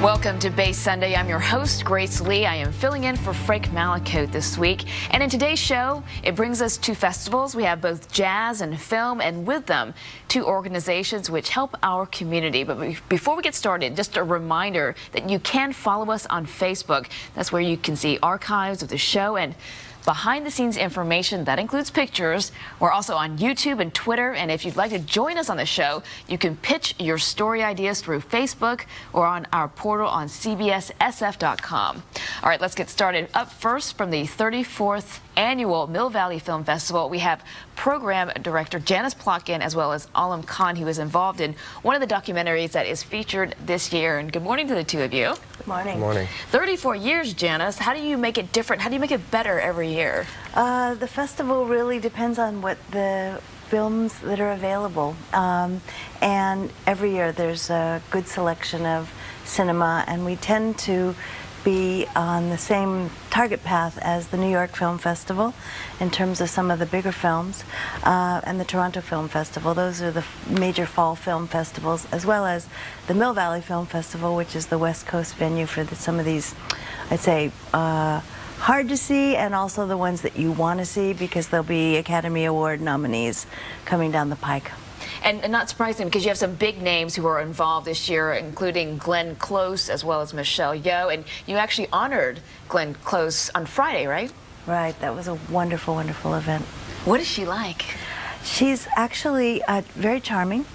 Welcome to Base Sunday. I'm your host, Grace Lee. I am filling in for Frank Malicote this week. And in today's show, it brings us two festivals. We have both jazz and film, and with them, two organizations which help our community. But before we get started, just a reminder that you can follow us on Facebook. That's where you can see archives of the show and behind-the-scenes information that includes pictures. We're also on YouTube and Twitter, and if you'd like to join us on the show, you can pitch your story ideas through Facebook or on our portal on cbssf.com. All right, let's get started. Up first, from the 34th Annual Mill Valley Film Festival, we have Program Director Janice Plotkin as well as Alam Khan, who is involved in one of the documentaries that is featured this year. And good morning to the two of you. Good morning. Good morning. 34 years, Janice. How do you make it different? How do you make it better every year? The festival really depends on what the films that are available. And every year there's a good selection of cinema, and we tend to be on the same target path as the New York Film Festival in terms of some of the bigger films, and the Toronto Film Festival. Those are the major fall film festivals, as well as the Mill Valley Film Festival, which is the West Coast venue for some of these, I'd say, hard to see, and also the ones that you want to see, because there'll be Academy Award nominees coming down the pike. And not surprising, because you have some big names who are involved this year, including Glenn Close as well as Michelle Yeoh. And you actually honored Glenn Close on Friday, right? Right. That was a wonderful, wonderful event. What is she like? She's actually very charming,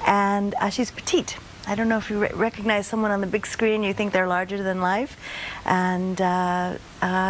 and she's petite. I don't know if you recognize someone on the big screen, you think they're larger than life. And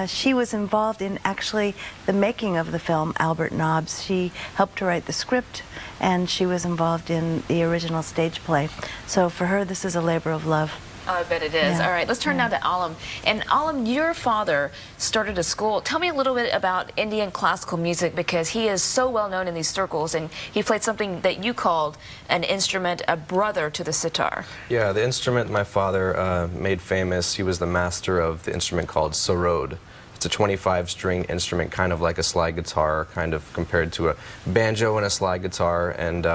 she was involved in actually the making of the film, Albert Nobbs. She helped to write the script, and she was involved in the original stage play. So for her, this is a labor of love. Oh, I bet it is. Yeah. All right, let's turn now to Alam. And Alam, your father started a school. Tell me a little bit about Indian classical music, because he is so well known in these circles, and he played something that you called an instrument, a brother to the sitar. Yeah, the instrument my father made famous, he was the master of the instrument called sarod. It's a 25-string instrument, kind of like a slide guitar, kind of compared to a banjo and a slide guitar. And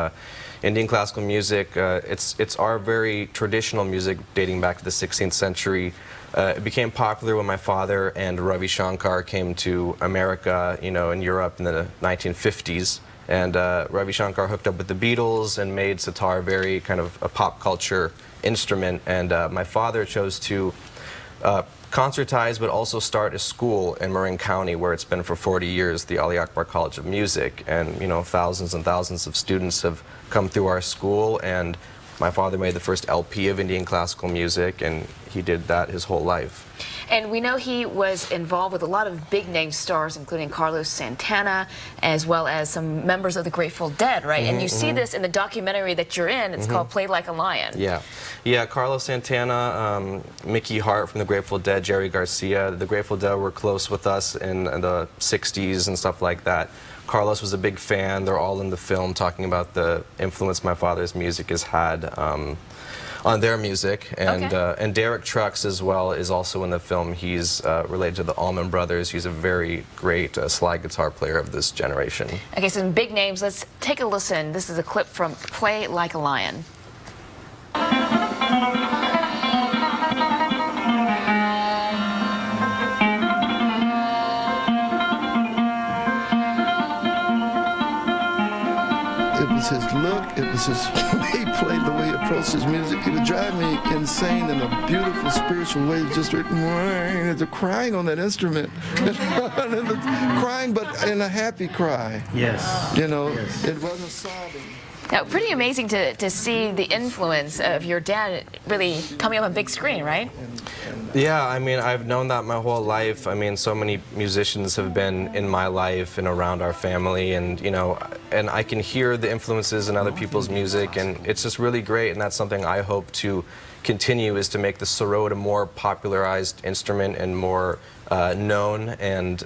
Indian classical music, it's our very traditional music dating back to the 16th century. It became popular when my father and Ravi Shankar came to America, in Europe in the 1950s. And Ravi Shankar hooked up with the Beatles and made sitar very kind of a pop culture instrument. And my father chose to concertize, but also start a school in Marin County, where it's been for 40 years, the Ali Akbar College of Music. And thousands and thousands of students have come through our school, and my father made the first LP of Indian classical music, and he did that his whole life. And we know he was involved with a lot of big-name stars, including Carlos Santana, as well as some members of the Grateful Dead, right? And you see this in the documentary that you're in. It's called Play Like a Lion. Yeah, Carlos Santana, Mickey Hart from the Grateful Dead, Jerry Garcia. The Grateful Dead were close with us in the 60s and stuff like that. Carlos was a big fan. They're all in the film talking about the influence my father's music has had on their music. And and Derek Trucks as well is also in the film. He's related to the Allman Brothers. He's a very great slide guitar player of this generation. Okay, some big names. Let's take a listen. This is a clip from Play Like a Lion. It was his look, it was his way he played, the way he approached his music. It would drive me insane in a beautiful, spiritual way. Just crying on that instrument. Crying, but in a happy cry. Yes. Yes. It wasn't sobbing. Now, pretty amazing to see the influence of your dad really coming up on big screen, right? Yeah, I mean, I've known that my whole life. I mean, so many musicians have been in my life and around our family, and and I can hear the influences in other people's music, and it's just really great. And that's something I hope to continue, is to make the sarod a more popularized instrument and more known, and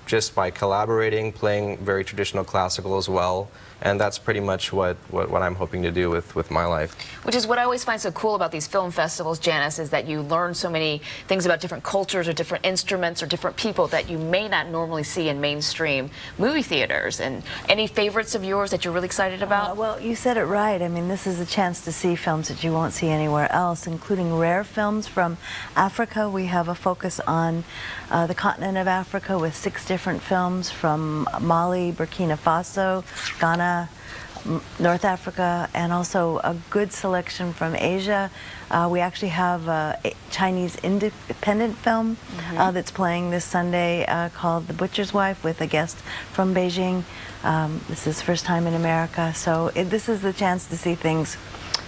just by collaborating, playing very traditional classical as well, And that's pretty much what I'm hoping to do with my life. Which is what I always find so cool about these film festivals, Janice, is that you learn so many things about different cultures or different instruments or different people that you may not normally see in mainstream movie theaters. And any favorites of yours that you're really excited about? Well, you said it right. I mean, this is a chance to see films that you won't see anywhere else, including rare films from Africa. We have a focus on the continent of Africa with 6 different films from Mali, Burkina Faso, Ghana, North Africa, and also a good selection from Asia. We actually have a Chinese independent film that's playing this Sunday called The Butcher's Wife with a guest from Beijing. This is first time in America, so this is the chance to see things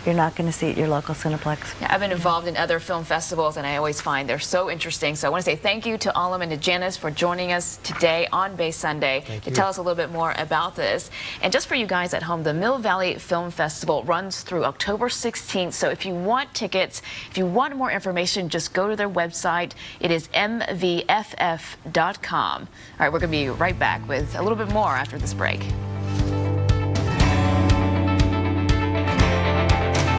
you're not going to see at your local Cineplex. Yeah, I've been involved in other film festivals, and I always find they're so interesting. So I want to say thank you to Alam and to Janice for joining us today on Bay Sunday to tell us a little bit more about this. And just for you guys at home, the Mill Valley Film Festival runs through October 16th. So if you want tickets, if you want more information, just go to their website. It is mvff.com. All right, we're going to be right back with a little bit more after this break.